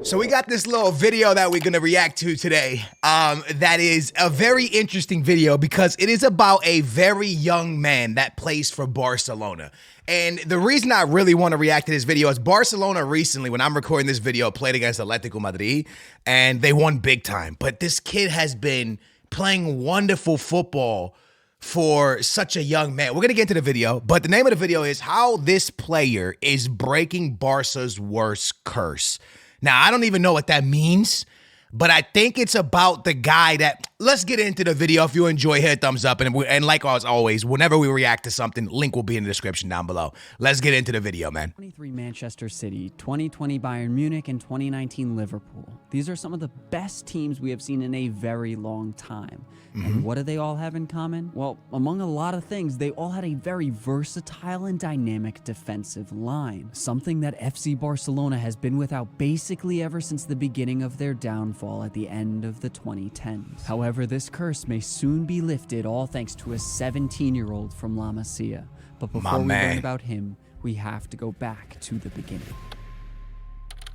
So we got this little video that we're gonna react to today. That is a very interesting video because it is about a very young man that plays for Barcelona. And the reason I really want to react to this video is Barcelona recently, when I'm recording this video, played against Atletico Madrid and they won big time. But this kid has been playing wonderful football for such a young man. We're gonna get into the video, but the name of the video is How This Player is Breaking Barca's Worst Curse. Now, I don't even know what that means, but I think it's about the guy that... Let's get into the video. If you enjoy, hit a thumbs up. And like as always, whenever we react to something, link will be in the description down below. Let's get into the video, man. 23 Manchester City, 2020 Bayern Munich, and 2019 Liverpool. These are some of the best teams we have seen in a very long time. And what do they all have in common? Well, among a lot of things, they all had a very versatile and dynamic defensive line. Something that FC Barcelona has been without basically ever since the beginning of their downfall at the end of the 2010s. However, this curse may soon be lifted, all thanks to a 17-year-old from La Masia. But before we learn about him, we have to go back to the beginning.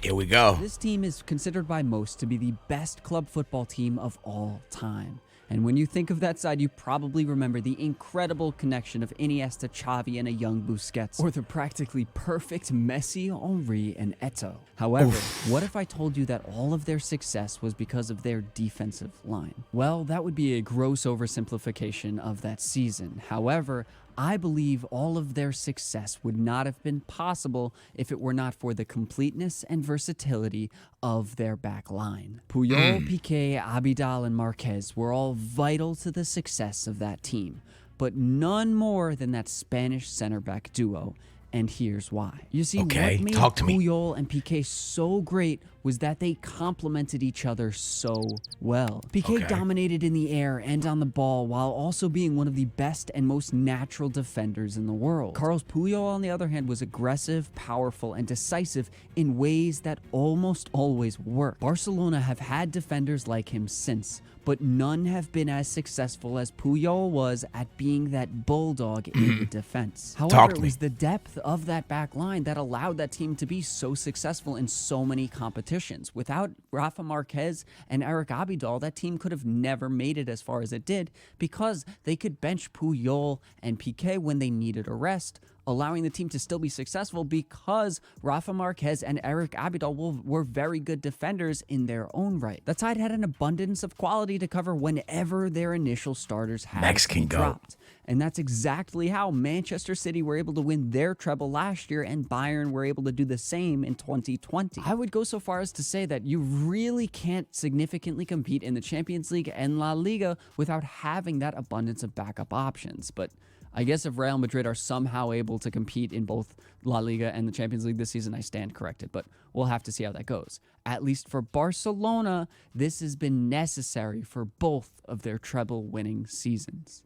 Here we go. This team is considered by most to be the best club football team of all time. And when you think of that side, you probably remember the incredible connection of Iniesta, Xavi, and a young Busquets, or the practically perfect Messi, Henry, and Eto'o. However, what if I told you that all of their success was because of their defensive line? Well, that would be a gross oversimplification of that season. However, I believe all of their success would not have been possible if it were not for the completeness and versatility of their back line. Puyol, Piqué, Abidal, and Marquez were all vital to the success of that team, but none more than that Spanish center-back duo. And here's why. You see, what made Puyol and Piqué so great was that they complemented each other so well. Piqué dominated in the air and on the ball while also being one of the best and most natural defenders in the world. Carlos Puyol, on the other hand, was aggressive, powerful, and decisive in ways that almost always work. Barcelona have had defenders like him since, but none have been as successful as Puyol was at being that bulldog in the defense. However, it was the depth of that back line that allowed that team to be so successful in so many competitions. Without Rafa Marquez and Eric Abidal, that team could have never made it as far as it did because they could bench Puyol and Piqué when they needed a rest, allowing the team to still be successful because Rafa Marquez and Eric Abidal were very good defenders in their own right. That side had an abundance of quality to cover whenever their initial starters had dropped. And that's exactly how Manchester City were able to win their treble last year and Bayern were able to do the same in 2020. I would go so far as to say that you really can't significantly compete in the Champions League and La Liga without having that abundance of backup options. But I guess if Real Madrid are somehow able to compete in both La Liga and the Champions League this season, I stand corrected, but we'll have to see how that goes. At least for Barcelona, this has been necessary for both of their treble-winning seasons.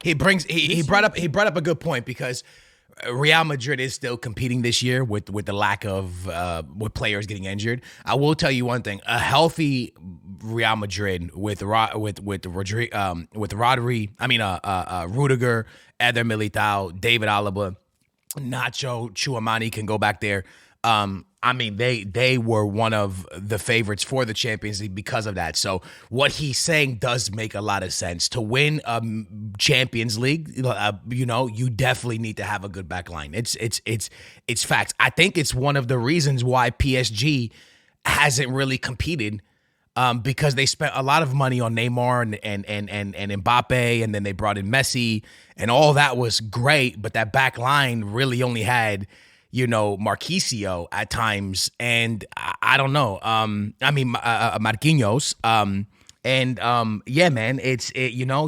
He brought up a good point because Real Madrid is still competing this year with the lack of with players getting injured. I will tell you one thing: a healthy Real Madrid with Rodri, Rudiger, Eder Militao, David Alaba, Nacho, Tchouameni can go back there. They were one of the favorites for the Champions League because of that. So what he's saying does make a lot of sense. To win a Champions League, you definitely need to have a good back line. It's facts. I think it's one of the reasons why PSG hasn't really competed. Because they spent a lot of money on Neymar and Mbappe, and then they brought in Messi, and all that was great, but that back line really only had Marquinhos at times, and I don't know. Marquinhos. Yeah, man,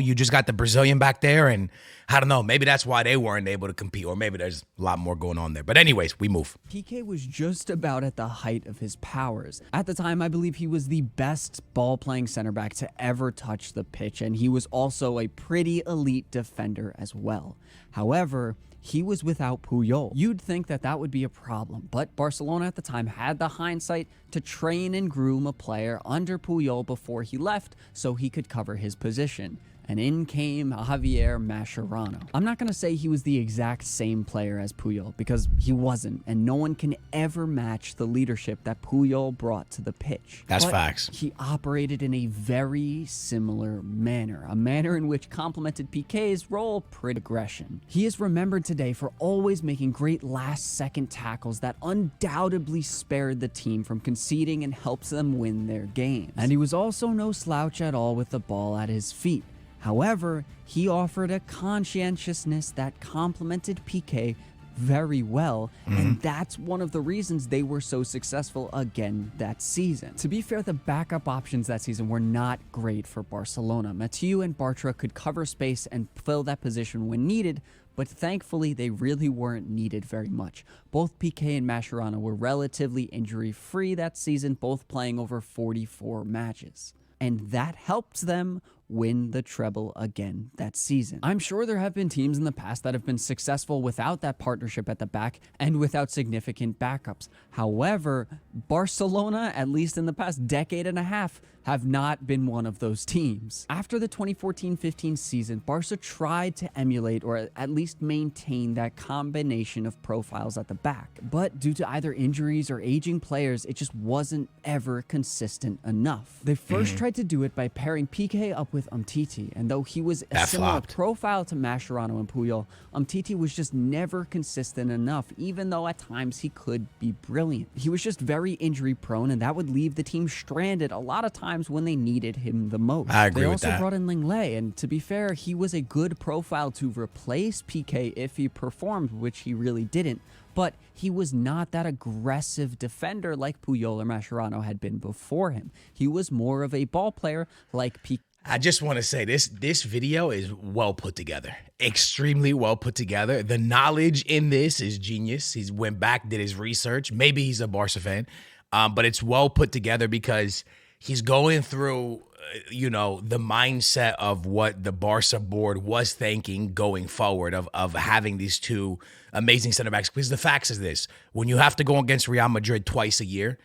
you just got the Brazilian back there, and I don't know, maybe that's why they weren't able to compete, or maybe there's a lot more going on there. But anyways, we move. Piqué was just about at the height of his powers. At the time, I believe he was the best ball-playing center back to ever touch the pitch, and he was also a pretty elite defender as well. However, he was without Puyol. You'd think that that would be a problem, but Barcelona at the time had the hindsight to train and groom a player under Puyol before he left so he could cover his position. and in came Javier Mascherano. I'm not going to say he was the exact same player as Puyol, because he wasn't, and no one can ever match the leadership that Puyol brought to the pitch. That's but facts. He operated in a very similar manner, a manner in which complemented Piqué's role pretty aggression. He is remembered today for always making great last-second tackles that undoubtedly spared the team from conceding and helped them win their games. And he was also no slouch at all with the ball at his feet. However, he offered a conscientiousness that complemented Piqué very well, and that's one of the reasons they were so successful again that season. To be fair, the backup options that season were not great for Barcelona. Mathieu and Bartra could cover space and fill that position when needed, but thankfully they really weren't needed very much. Both Piqué and Mascherano were relatively injury-free that season, both playing over 44 matches. And that helped them win the treble again that season. I'm sure there have been teams in the past that have been successful without that partnership at the back and without significant backups. However, Barcelona, at least in the past decade and a half, have not been one of those teams. After the 2014-15 season, Barca tried to emulate or at least maintain that combination of profiles at the back. But due to either injuries or aging players, it just wasn't ever consistent enough. They first tried to do it by pairing Piqué up with Umtiti, and though he was a similar profile to Mascherano and Puyol, Umtiti was just never consistent enough, even though at times he could be brilliant. He was just very injury prone, and that would leave the team stranded a lot of times when they needed him the most. I agree with that. They also brought in Lenglet, and to be fair, he was a good profile to replace Piqué if he performed, which he really didn't. But he was not that aggressive defender like Puyol or Mascherano had been before him. He was more of a ball player like Piqué. I just want to say this video is well put together, extremely well put together. The knowledge in this is genius. He's went back, did his research. Maybe he's a Barca fan, but it's well put together because he's going through, the mindset of what the Barca board was thinking going forward of having these two amazing center backs. Because the facts is this: when you have to go against Real Madrid twice a year,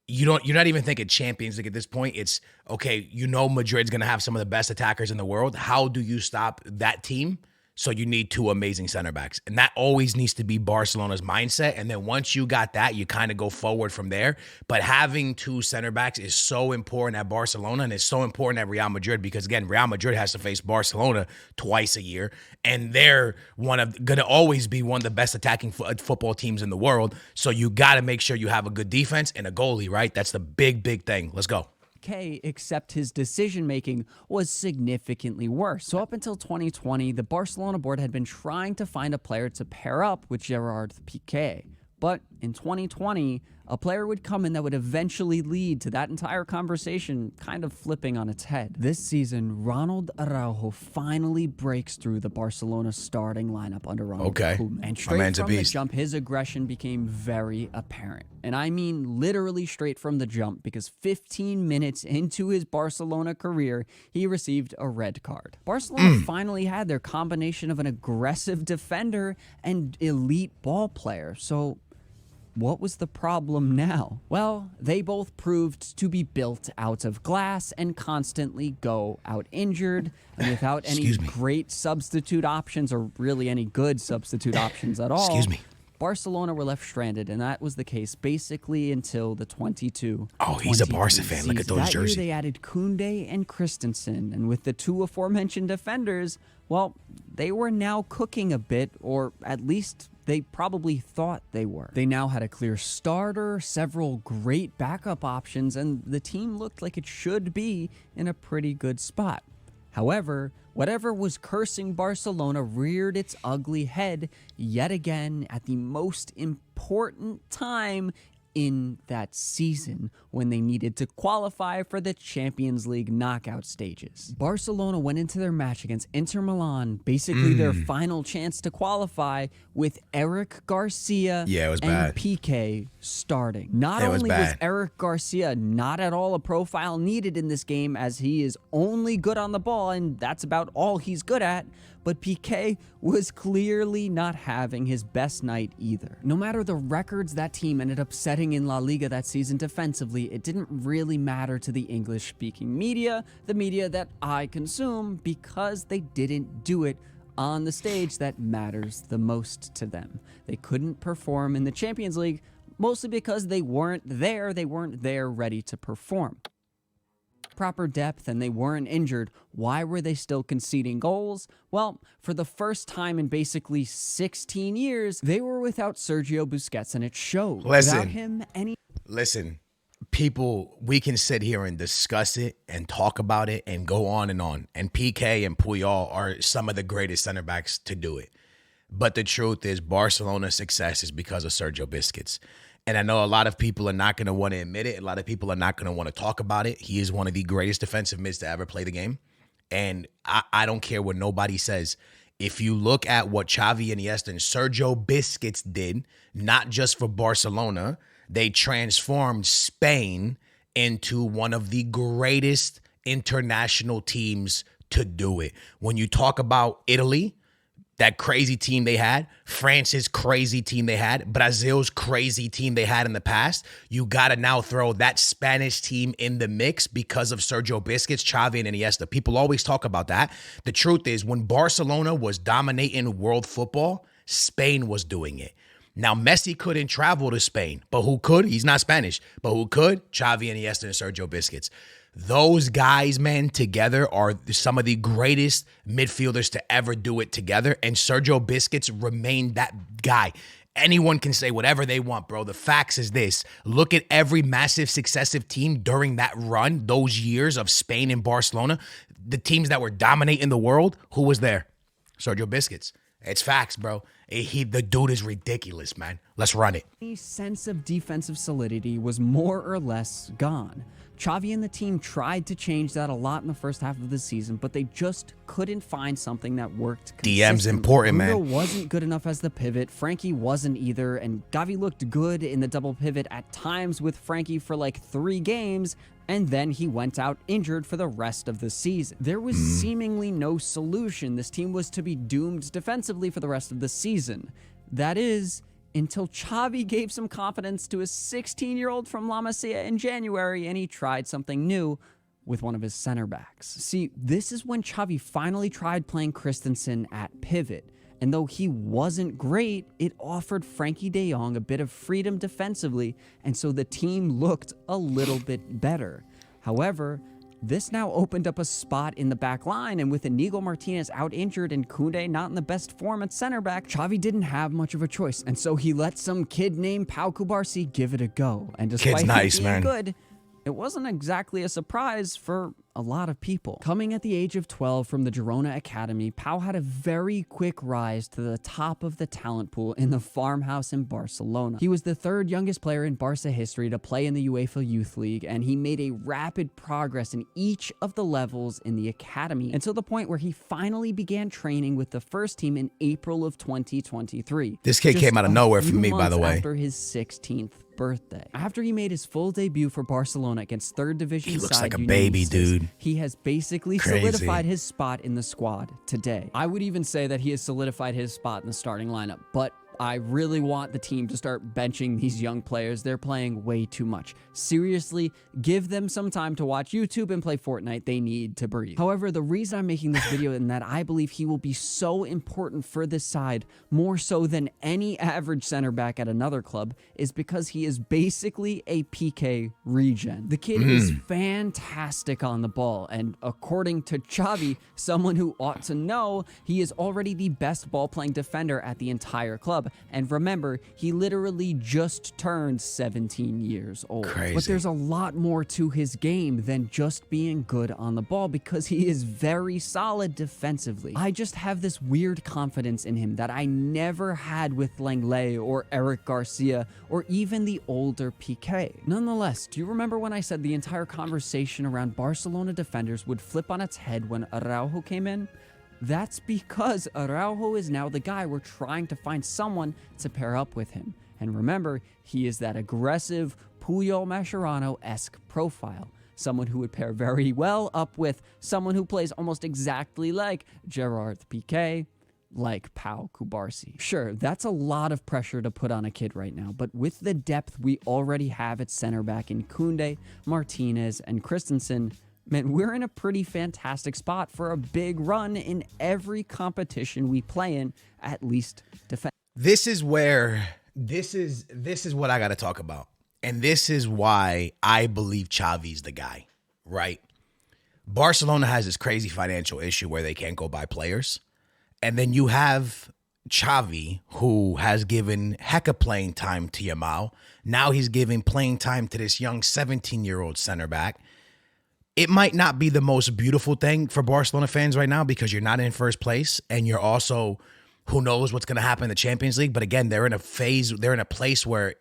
you're not even thinking Champions League at this point. It's okay, Madrid's gonna have some of the best attackers in the world. How do you stop that team? So you need two amazing center backs. And that always needs to be Barcelona's mindset. And then once you got that, you kind of go forward from there. But having two center backs is so important at Barcelona, and it's so important at Real Madrid because, again, Real Madrid has to face Barcelona twice a year. And they're going to always be one of the best attacking football teams in the world. So you got to make sure you have a good defense and a goalie, right? That's the big, big thing. Let's go. Except his decision-making was significantly worse. So up until 2020, the Barcelona board had been trying to find a player to pair up with Gerard Piqué. But in 2020, a player would come in that would eventually lead to that entire conversation kind of flipping on its head. This season, Ronald Araujo finally breaks through the Barcelona starting lineup under Ronald Koeman. And straight from the jump, his aggression became very apparent. And I mean literally straight from the jump, because 15 minutes into his Barcelona career, he received a red card. Barcelona finally had their combination of an aggressive defender and elite ball player. So what was the problem now? Well, they both proved to be built out of glass and constantly go out injured, and without any great substitute options, or really any good substitute options at all. Barcelona were left stranded, and that was the case basically until the 22. Oh, he's a Barca fan. Look at those jerseys. That year they added Koundé and Christensen, and with the two aforementioned defenders, well, they were now cooking a bit, or at least they probably thought they were. They now had a clear starter, several great backup options, and the team looked like it should be in a pretty good spot. However, whatever was cursing Barcelona reared its ugly head yet again at the most important time in that season, when they needed to qualify for the Champions League knockout stages. Barcelona went into their match against Inter Milan, basically their final chance to qualify, with Eric Garcia and Piqué starting. Not only was Eric Garcia not at all a profile needed in this game, as he is only good on the ball, and that's about all he's good at, but Piqué was clearly not having his best night either. No matter the records that team ended up setting in La Liga that season defensively, it didn't really matter to the English-speaking media, the media that I consume, because they didn't do it on the stage that matters the most to them. They couldn't perform in the Champions League, mostly because they weren't there ready to perform. Proper depth and they weren't injured. Why were they still conceding goals? Well, for the first time in basically 16 years, they were without Sergio Busquets, and it showed. Without him, Listen, people, we can sit here and discuss it and talk about it and go on. And Piqué and Puyol are some of the greatest center backs to do it. But the truth is, Barcelona's success is because of Sergio Busquets. And I know a lot of people are not going to want to admit it. A lot of people are not going to want to talk about it. He is one of the greatest defensive mids to ever play the game. And I don't care what nobody says. If you look at what Xavi, Iniesta, and Sergio Busquets did, not just for Barcelona, they transformed Spain into one of the greatest international teams to do it. When you talk about Italy, that crazy team they had, France's crazy team they had, Brazil's crazy team they had in the past, you got to now throw that Spanish team in the mix because of Sergio Busquets, Xavi, and Iniesta. People always talk about that. The truth is, when Barcelona was dominating world football, Spain was doing it. Now, Messi couldn't travel to Spain, but who could? He's not Spanish, but who could? Xavi, Iniesta, and Sergio Busquets. Those guys, man, together are some of the greatest midfielders to ever do it together, and Sergio Busquets remained that guy. Anyone can say whatever they want, bro. The facts is this. Look at every massive successive team during that run, those years of Spain and Barcelona, the teams that were dominating the world, who was there? Sergio Busquets. It's facts, bro. The dude is ridiculous, man. Let's run it. Any sense of defensive solidity was more or less gone. Xavi and the team tried to change that a lot in the first half of the season, but they just couldn't find something that worked consistently. DM's important, man. Bruno wasn't good enough as the pivot. Frankie wasn't either, and Gavi looked good in the double pivot at times with Frankie for like 3 games, and then he went out injured for the rest of the season. There was seemingly no solution. This team was to be doomed defensively for the rest of the season. That is, until Xavi gave some confidence to a 16-year-old from La Masia in January, and he tried something new with one of his center backs. See, this is when Xavi finally tried playing Christensen at pivot. And though he wasn't great, it offered Frankie de Jong a bit of freedom defensively, and so the team looked a little bit better. However, this now opened up a spot in the back line, and with Inigo Martinez out injured and Koundé not in the best form at center back, Xavi didn't have much of a choice, and so he let some kid named Pau Cubarsí give it a go. And despite Kid's being good, it wasn't exactly a surprise for a lot of people. Coming at the age of 12 from the Girona Academy, Pau had a very quick rise to the top of the talent pool in the farmhouse in Barcelona. He was the 3rd youngest player in Barca history to play in the UEFA Youth League, and he made a rapid progress in each of the levels in the academy until the point where he finally began training with the first team in April of 2023. This kid came out of nowhere for me, by the way. After his 16th birthday. After he made his full debut for Barcelona against 3rd division side, he looks like a baby, dude. He has basically solidified his spot in the squad today. I would even say that he has solidified his spot in the starting lineup, but I really want the team to start benching these young players. They're playing way too much. Seriously, give them some time to watch YouTube and play Fortnite. They need to breathe. However, the reason I'm making this video and that I believe he will be so important for this side, more so than any average center back at another club, is because he is basically a PK regen. The kid is fantastic on the ball, and according to Xavi, someone who ought to know, he is already the best ball-playing defender at the entire club. And remember, he literally just turned 17 years old. Crazy. But there's a lot more to his game than just being good on the ball, because he is very solid defensively. I just have this weird confidence in him that I never had with Lenglet or Eric Garcia or even the older Piqué. Nonetheless, do you remember when I said the entire conversation around Barcelona defenders would flip on its head when Araujo came in? That's because Araujo is now the guy we're trying to find someone to pair up with him. And remember, he is that aggressive Puyol Mascherano-esque profile. someone who would pair very well up with someone who plays almost exactly like Gerard Piqué, like Pau Cubarsí. Sure, that's a lot of pressure to put on a kid right now, but with the depth we already have at center back in Koundé, Martinez, and Christensen, man, we're in a pretty fantastic spot for a big run in every competition we play in, at least defense. This is what I got to talk about. And this is why I believe Xavi's the guy, right? Barcelona has this crazy financial issue where they can't go buy players. And then you have Xavi, who has given hecka playing time to Yamal. Now he's giving playing time to this young 17-year-old center back. It might not be the most beautiful thing for Barcelona fans right now because you're not in first place and you're also, who knows what's going to happen in the Champions League. But again, they're in a place where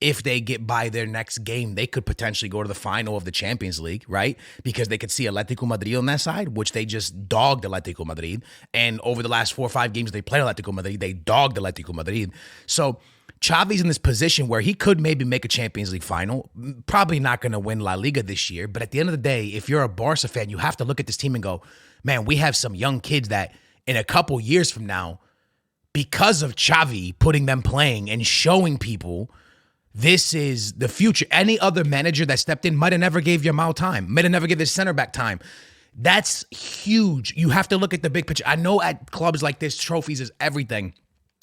if they get by their next game, they could potentially go to the final of the Champions League, right? Because they could see Atletico Madrid on that side, which they just dogged Atletico Madrid. And over the last 4 or 5 games they played Atletico Madrid, they dogged Atletico Madrid. So Xavi's in this position where he could maybe make a Champions League final. Probably not going to win La Liga this year. But at the end of the day, if you're a Barca fan, you have to look at this team and go, man, we have some young kids that in a couple years from now, because of Xavi putting them playing and showing people this is the future. Any other manager that stepped in might have never gave Yamal time, might have never gave his center back time. That's huge. You have to look at the big picture. I know at clubs like this, trophies is everything,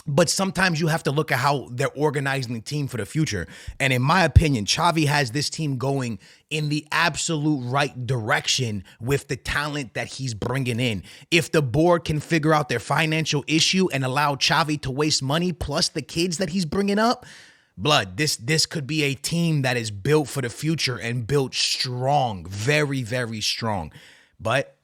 but sometimes you have to look at how they're organizing the team for the future. And in my opinion, Xavi has this team going in the absolute right direction with the talent that he's bringing in. If the board can figure out their financial issue and allow Xavi to waste money plus the kids that he's bringing up, blood, this could be a team that is built for the future and built strong, very, very strong. But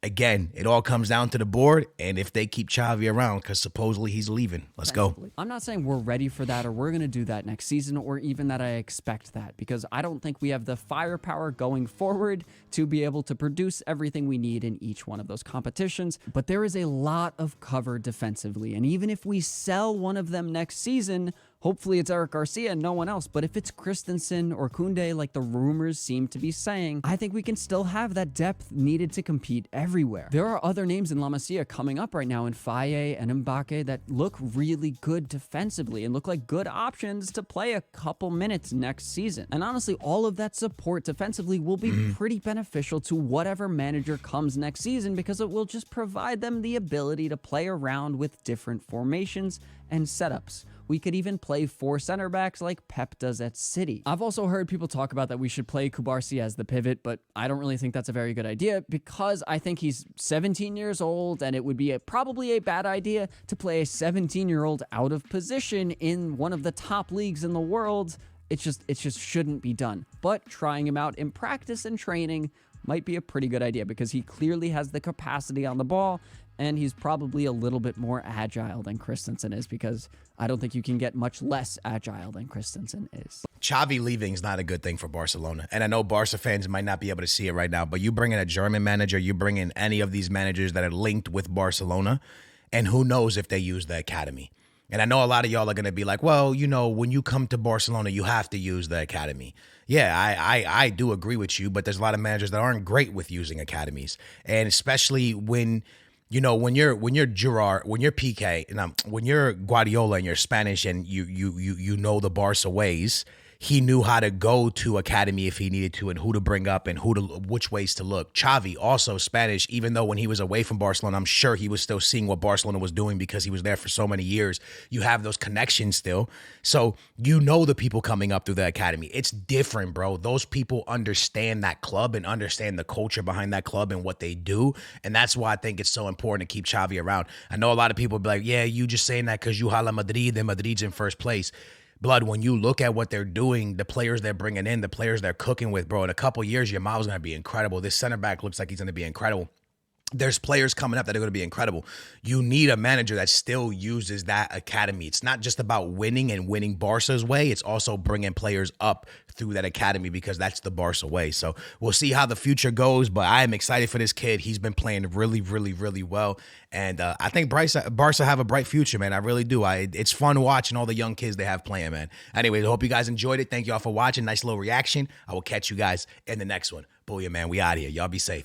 again, it all comes down to the board and if they keep Xavi around, because supposedly he's leaving. Let's go. I'm not saying we're ready for that or we're going to do that next season or even that I expect that, because I don't think we have the firepower going forward to be able to produce everything we need in each one of those competitions. But there is a lot of cover defensively. And even if we sell one of them next season, hopefully it's Eric Garcia and no one else. But if it's Christensen or Koundé, like the rumors seem to be saying, I think we can still have that depth needed to compete everywhere. There are other names in La Masia coming up right now in Faye and Mbappe that look really good defensively and look like good options to play a couple minutes next season. And honestly, all of that support defensively will be pretty beneficial to whatever manager comes next season because it will just provide them the ability to play around with different formations and setups. We could even play 4 center backs like Pep does at City. I've also heard people talk about that we should play Cubarsí as the pivot, but I don't really think that's a very good idea because I think he's 17 years old and it would be probably a bad idea to play a 17-year-old out of position in one of the top leagues in the world. It just shouldn't be done. But trying him out in practice and training might be a pretty good idea because he clearly has the capacity on the ball and he's probably a little bit more agile than Christensen is because I don't think you can get much less agile than Christensen is. Xavi leaving is not a good thing for Barcelona. And I know Barca fans might not be able to see it right now, but you bring in a German manager, you bring in any of these managers that are linked with Barcelona, and who knows if they use the academy. And I know a lot of y'all are going to be like, well, you know, when you come to Barcelona, you have to use the academy. Yeah, I do agree with you, but there's a lot of managers that aren't great with using academies. And especially when, you know, when you're Gerard, when you're PK, when you're Guardiola and you're Spanish and you know the Barca ways, he knew how to go to academy if he needed to and who to bring up and which ways to look. Xavi, also Spanish, even though when he was away from Barcelona, I'm sure he was still seeing what Barcelona was doing because he was there for so many years. You have those connections still. So you know the people coming up through the academy. It's different, bro. Those people understand that club and understand the culture behind that club and what they do. And that's why I think it's so important to keep Xavi around. I know a lot of people be like, yeah, you just saying that because you hala Madrid and Madrid's in first place. Blood, when you look at what they're doing, the players they're bringing in, the players they're cooking with, bro, in a couple years, Yamal's going to be incredible. This center back looks like he's going to be incredible. there's players coming up that are going to be incredible. You need a manager that still uses that academy. It's not just about winning and winning Barca's way. It's also bringing players up through that academy, because that's the Barca way. So we'll see how the future goes, but I am excited for this kid. He's been playing really, really, really well. And I think Barca have a bright future, man. I really do. It's fun watching all the young kids they have playing, man. Anyways, I hope you guys enjoyed it. Thank y'all for watching. Nice little reaction. I will catch you guys in the next one. Booyah, man. We out here. Y'all be safe.